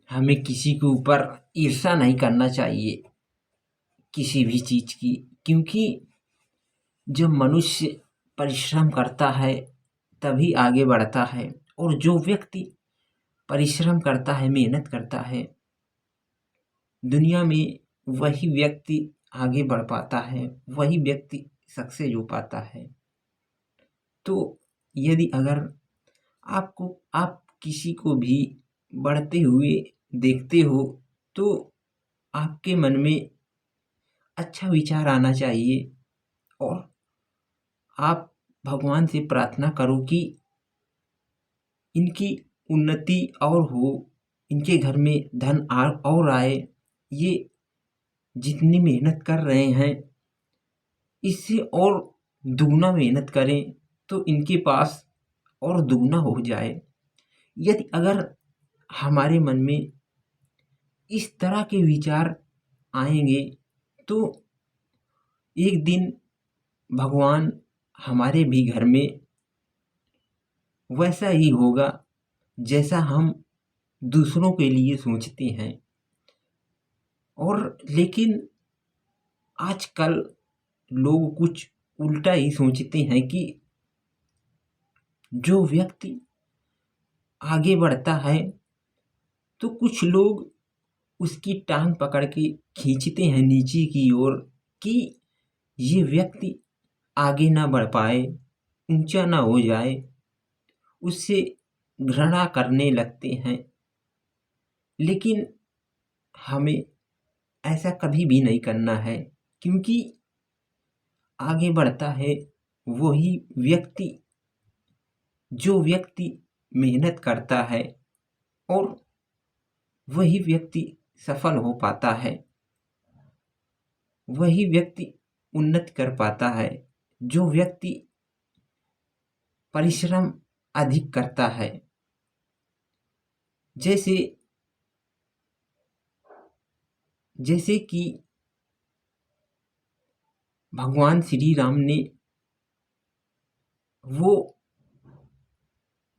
हमें किसी के ऊपर ईर्ष्या नहीं करना चाहिए किसी भी चीज़ की, क्योंकि जब मनुष्य परिश्रम करता है तभी आगे बढ़ता है। और जो व्यक्ति परिश्रम करता है, मेहनत करता है, दुनिया में वही व्यक्ति आगे बढ़ पाता है, वही व्यक्ति सक्सेस हो पाता है। तो यदि अगर आप किसी को भी बढ़ते हुए देखते हो, तो आपके मन में अच्छा विचार आना चाहिए और आप भगवान से प्रार्थना करो कि इनकी उन्नति और हो, इनके घर में धन और आए। ये जितनी मेहनत कर रहे हैं इससे और दुगना मेहनत करें तो इनके पास और दुगना हो जाए। यदि अगर हमारे मन में इस तरह के विचार आएंगे तो एक दिन भगवान हमारे भी घर में वैसा ही होगा जैसा हम दूसरों के लिए सोचते हैं। और लेकिन आजकल लोग कुछ उल्टा ही सोचते हैं कि जो व्यक्ति आगे बढ़ता है तो कुछ लोग उसकी टांग पकड़ के खींचते हैं नीचे की ओर कि ये व्यक्ति आगे ना बढ़ पाए, ऊंचा ना हो जाए, उससे घृणा करने लगते हैं। लेकिन हमें ऐसा कभी भी नहीं करना है, क्योंकि आगे बढ़ता है वही व्यक्ति जो व्यक्ति मेहनत करता है, और वही व्यक्ति सफल हो पाता है, वही व्यक्ति उन्नति कर पाता है। जो व्यक्ति परिश्रम अधिक करता है, जैसे जैसे कि भगवान श्री राम ने वो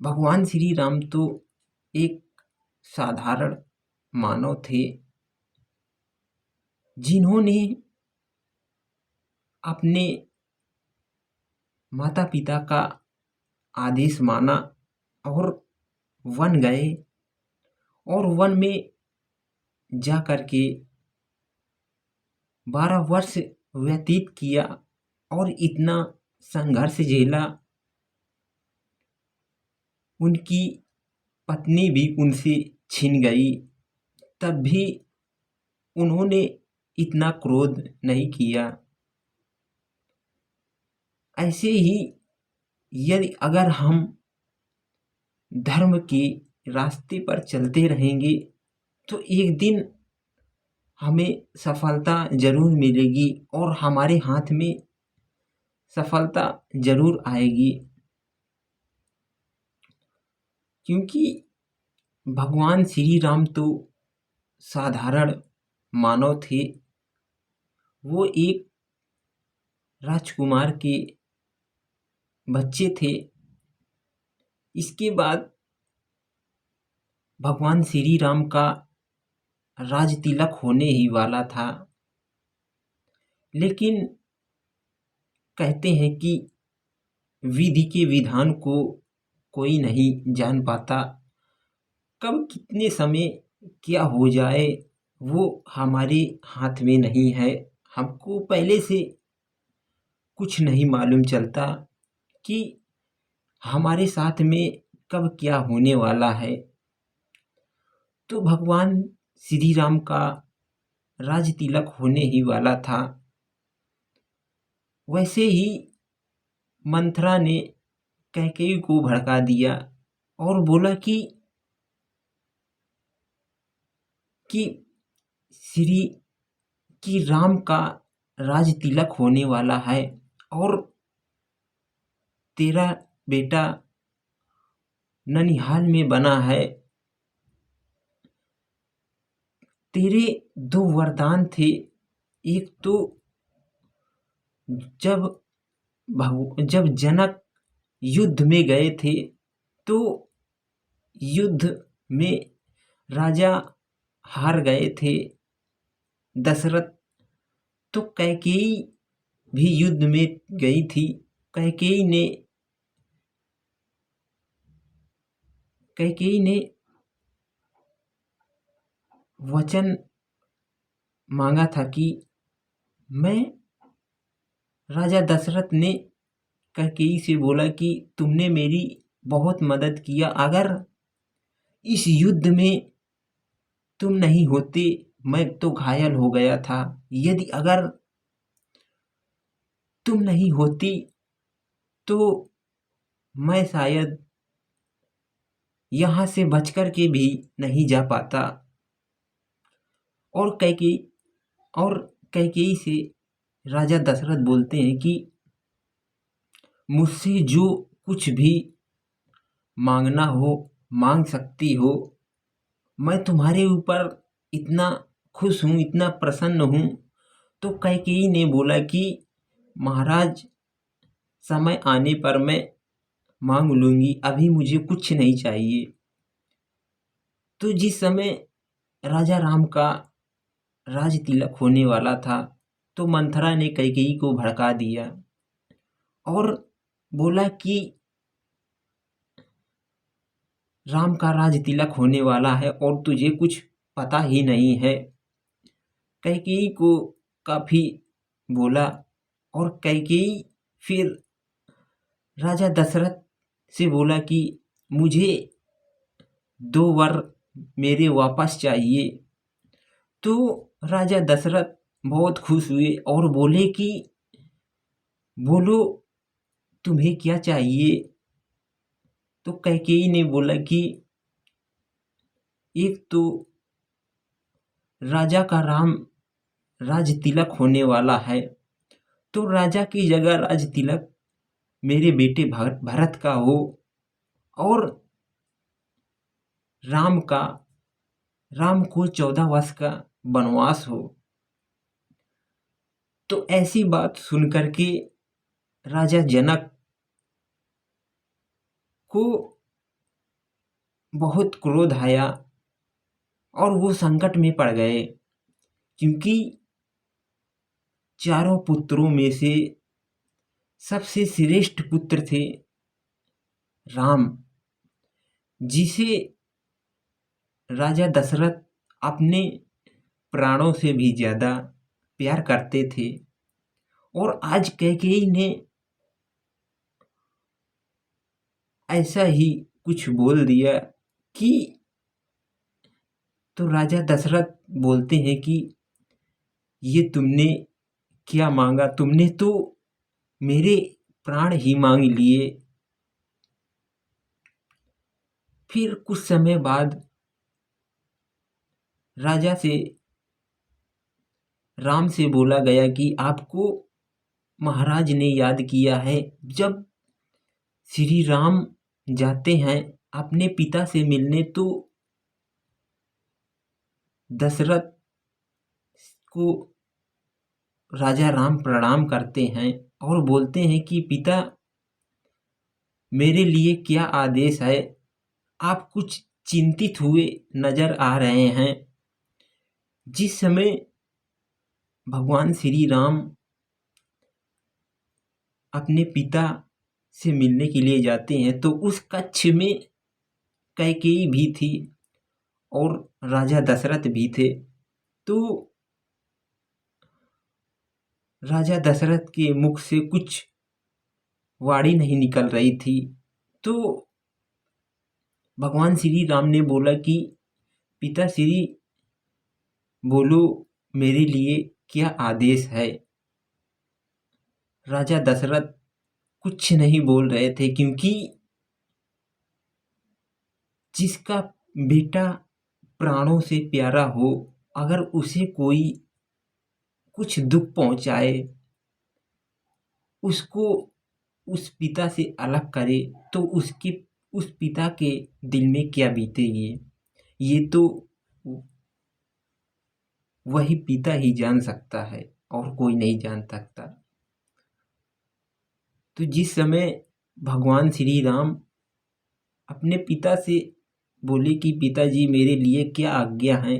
भगवान श्री राम तो एक साधारण मानव थे जिन्होंने अपने माता पिता का आदेश माना और वन गए, और वन में जा कर के 12 वर्ष व्यतीत किया और इतना संघर्ष झेला। उनकी पत्नी भी उनसे छिन गई, तब भी उन्होंने इतना क्रोध नहीं किया। ऐसे ही यदि अगर हम धर्म के रास्ते पर चलते रहेंगे तो एक दिन हमें सफलता जरूर मिलेगी और हमारे हाथ में सफलता जरूर आएगी। क्योंकि भगवान श्री राम तो साधारण मानव थे, वो एक राजकुमार के बच्चे थे। इसके बाद भगवान श्री राम का राज तिलक होने ही वाला था, लेकिन कहते हैं कि विधि के विधान को कोई नहीं जान पाता। कब कितने समय क्या हो जाए वो हमारे हाथ में नहीं है। हमको पहले से कुछ नहीं मालूम चलता कि हमारे साथ में कब क्या होने वाला है। तो भगवान श्री राम का राज तिलक होने ही वाला था। वैसे ही मंथरा ने कैकेयी को भड़का दिया और बोला कि श्री कि राम का राज तिलक होने वाला है और तेरा बेटा ननिहाल में बना है। तेरे दो वरदान थे, एक तो जब जनक युद्ध में गए थे तो युद्ध में राजा हार गए थे दशरथ, तो कैकेयी भी युद्ध में गई थी। कैकेयी ने कैकेयी ने वचन मांगा था कि मैं राजा दशरथ ने कैकेयी से बोला कि तुमने मेरी बहुत मदद किया, अगर इस युद्ध में तुम नहीं होते मैं तो घायल हो गया था, यदि अगर तुम नहीं होती तो मैं शायद यहाँ से बचकर के भी नहीं जा पाता। और कैकेयी से राजा दशरथ बोलते हैं कि मुझसे जो कुछ भी मांगना हो मांग सकती हो, मैं तुम्हारे ऊपर इतना खुश हूँ, इतना प्रसन्न हूँ। तो कैकेयी ने बोला कि महाराज, समय आने पर मैं मांग लूंगी, अभी मुझे कुछ नहीं चाहिए। तो जिस समय राजा राम का राज तिलक होने वाला था, तो मंथरा ने कैकेयी को भड़का दिया और बोला कि राम का राज तिलक होने वाला है और तुझे कुछ पता ही नहीं है। कैकेयी को काफी बोला और कैकेयी फिर राजा दशरथ से बोला कि मुझे 2 वर मेरे वापस चाहिए। तो राजा दशरथ बहुत खुश हुए और बोले कि बोलो तुम्हें क्या चाहिए। तो कैकेयी ने बोला कि एक तो राजा का राज तिलक होने वाला है, तो राजा की जगह राज तिलक मेरे बेटे भरत का हो, और राम को 14 वर्ष का वनवास हो। तो ऐसी बात सुनकर के राजा जनक को बहुत क्रोध आया और वो संकट में पड़ गए, क्योंकि चारों पुत्रों में से सबसे श्रेष्ठ पुत्र थे राम, जिसे राजा दशरथ अपने प्राणों से भी ज्यादा प्यार करते थे। और आज कैकेयी ने ऐसा ही कुछ बोल दिया कि, तो राजा दशरथ बोलते हैं कि ये तुमने क्या मांगा, तुमने तो मेरे प्राण ही मांग लिए। फिर कुछ समय बाद राजा से राम से बोला गया कि आपको महाराज ने याद किया है। जब श्री राम जाते हैं अपने पिता से मिलने, तो दशरथ को राजा राम प्रणाम करते हैं और बोलते हैं कि पिता, मेरे लिए क्या आदेश है। आप कुछ चिंतित हुए नजर आ रहे हैं। जिस समय भगवान श्री राम अपने पिता से मिलने के लिए जाते हैं, तो उस कक्ष में कैकेयी भी थी और राजा दशरथ भी थे। तो राजा दशरथ के मुख से कुछ वाणी नहीं निकल रही थी। तो भगवान श्री राम ने बोला कि पिता श्री, बोलो मेरे लिए क्या आदेश है। राजा दशरथ कुछ नहीं बोल रहे थे, क्योंकि जिसका बेटा प्राणों से प्यारा हो, अगर उसे कोई कुछ दुख पहुंचाए, उसको उस पिता से अलग करे, तो उस पिता के दिल में क्या बीतेगी, ये तो वही पिता ही जान सकता है और कोई नहीं जान सकता। तो जिस समय भगवान श्री राम अपने पिता से बोले कि पिताजी मेरे लिए क्या आज्ञा है,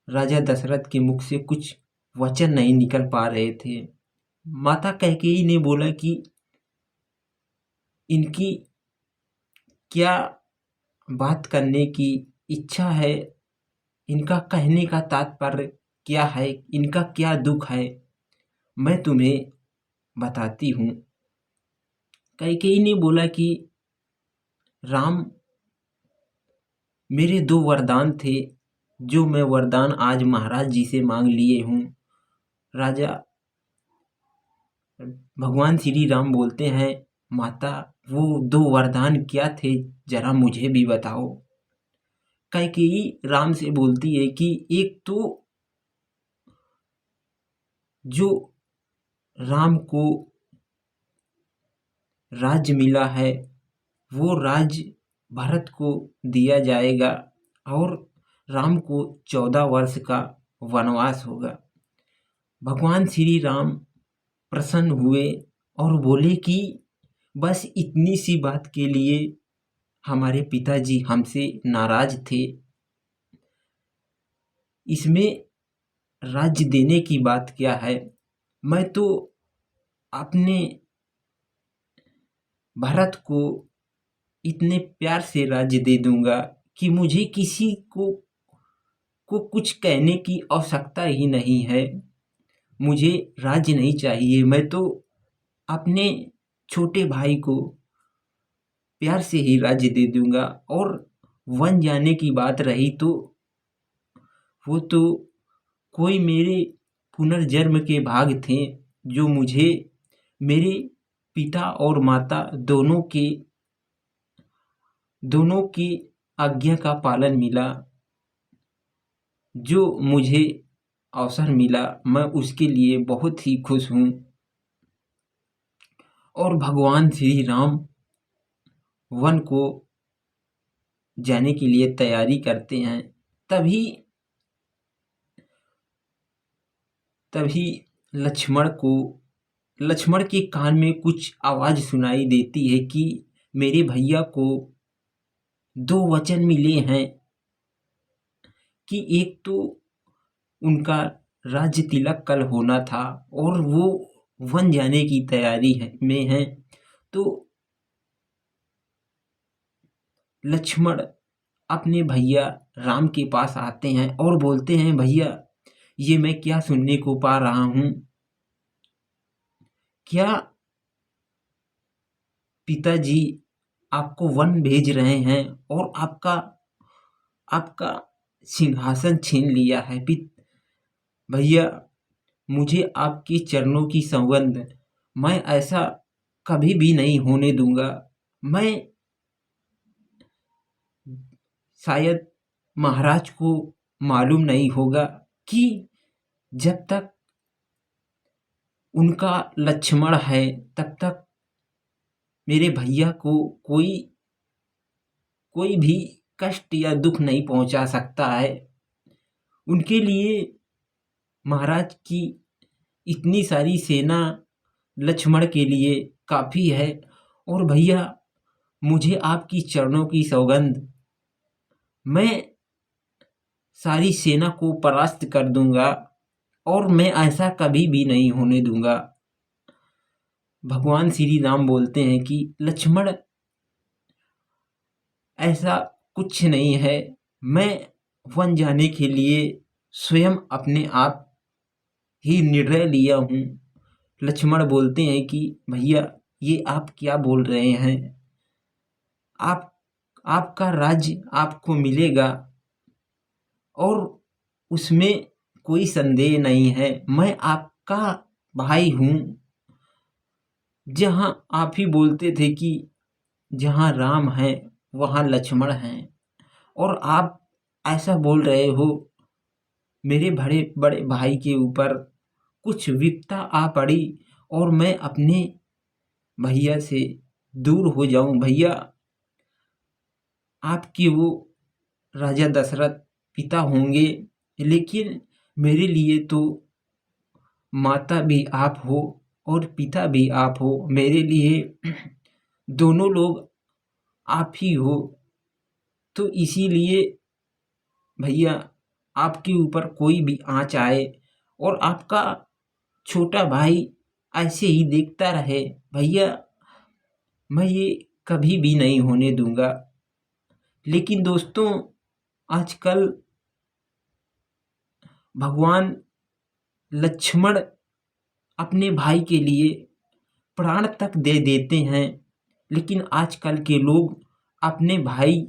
राजा दशरथ के मुख से कुछ वचन नहीं निकल पा रहे थे। माता कैकेयी ने बोला कि इनकी क्या बात करने की इच्छा है, इनका कहने का तात्पर्य क्या है, इनका क्या दुख है, मैं तुम्हें बताती हूँ। कैकेयी ने बोला कि राम, मेरे दो वरदान थे जो मैं वरदान आज महाराज जी से मांग लिए हूँ। राजा भगवान श्री राम बोलते हैं, माता वो दो वरदान क्या थे, जरा मुझे भी बताओ। कैकेयी राम से बोलती है कि एक तो जो राम को राज्य मिला है वो राज्य भरत को दिया जाएगा और राम को 14 वर्ष का वनवास होगा। भगवान श्री राम प्रसन्न हुए और बोले कि बस इतनी सी बात के लिए हमारे पिताजी हमसे नाराज थे, इसमें राज्य देने की बात क्या है, मैं तो अपने भरत को इतने प्यार से राज्य दे दूंगा कि मुझे किसी को कुछ कहने की आवश्यकता ही नहीं है। मुझे राज्य नहीं चाहिए, मैं तो अपने छोटे भाई को प्यार से ही राज्य दे दूंगा। और वन जाने की बात रही तो वो तो कोई मेरे पुनर्जन्म के भाग थे जो मुझे मेरे पिता और माता दोनों की आज्ञा का पालन मिला। जो मुझे अवसर मिला मैं उसके लिए बहुत ही खुश हूँ। और भगवान श्री राम वन को जाने के लिए तैयारी करते हैं। तभी तभी लक्ष्मण के कान में कुछ आवाज सुनाई देती है कि मेरे भैया को दो वचन मिले हैं कि एक तो उनका राज्य तिलक कल होना था और वो वन जाने की तैयारी में हैं। तो लक्ष्मण अपने भैया राम के पास आते हैं और बोलते हैं, भैया ये मैं क्या सुनने को पा रहा हूँ, क्या पिताजी आपको वन भेज रहे हैं और आपका सिंहासन छीन लिया है। भैया मुझे आपके चरणों की सौगंध, मैं ऐसा कभी भी नहीं होने दूंगा। मैं शायद महाराज को मालूम नहीं होगा कि जब तक उनका लक्ष्मण है तब तक मेरे भैया को कोई भी कष्ट या दुख नहीं पहुंचा सकता है। उनके लिए महाराज की इतनी सारी सेना लक्ष्मण के लिए काफी है। और भैया मुझे आपकी चरणों की सौगंध, मैं सारी सेना को परास्त कर दूंगा और मैं ऐसा कभी भी नहीं होने दूंगा। भगवान श्री राम बोलते हैं कि लक्ष्मण ऐसा कुछ नहीं है, मैं वन जाने के लिए स्वयं अपने आप ही निर्णय लिया हूँ। लक्ष्मण बोलते हैं कि भैया ये आप क्या बोल रहे हैं, आपका राज्य आपको मिलेगा और उसमें कोई संदेह नहीं है। मैं आपका भाई हूँ। जहाँ आप ही बोलते थे कि जहाँ राम है वहाँ लक्ष्मण हैं और आप ऐसा बोल रहे हो, मेरे बड़े बड़े भाई के ऊपर कुछ विपदा आ पड़ी और मैं अपने भैया से दूर हो जाऊं। भैया आपके वो राजा दशरथ पिता होंगे, लेकिन मेरे लिए तो माता भी आप हो और पिता भी आप हो। मेरे लिए दोनों लोग आप ही हो। तो इसीलिए भैया आपके ऊपर कोई भी आँच आए और आपका छोटा भाई ऐसे ही देखता रहे, भैया मैं ये कभी भी नहीं होने दूँगा। लेकिन दोस्तों, आजकल भगवान लक्ष्मण अपने भाई के लिए प्राण तक दे देते हैं, लेकिन आजकल के लोग अपने भाई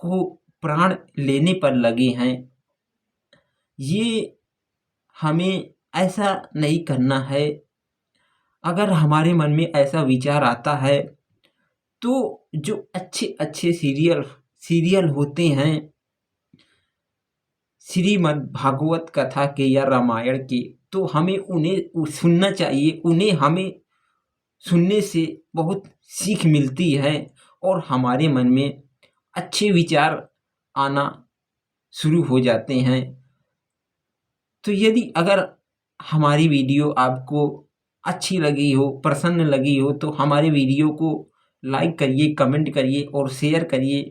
को प्राण लेने पर लगे हैं। ये हमें ऐसा नहीं करना है। अगर हमारे मन में ऐसा विचार आता है तो जो अच्छे अच्छे सीरियल होते हैं, श्रीमद् भागवत कथा के या रामायण के, तो हमें उन्हें सुनना चाहिए। उन्हें हमें सुनने से बहुत सीख मिलती है और हमारे मन में अच्छे विचार आना शुरू हो जाते हैं। तो यदि अगर हमारी वीडियो आपको अच्छी लगी हो, प्रसन्न लगी हो, तो हमारे वीडियो को लाइक करिए, कमेंट करिए और शेयर करिए,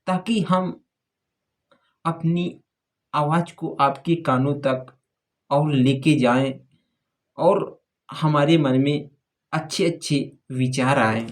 ताकि हम अपनी आवाज़ को आपके कानों तक और लेके जाएं और हमारे मन में अच्छे अच्छे विचार आएं।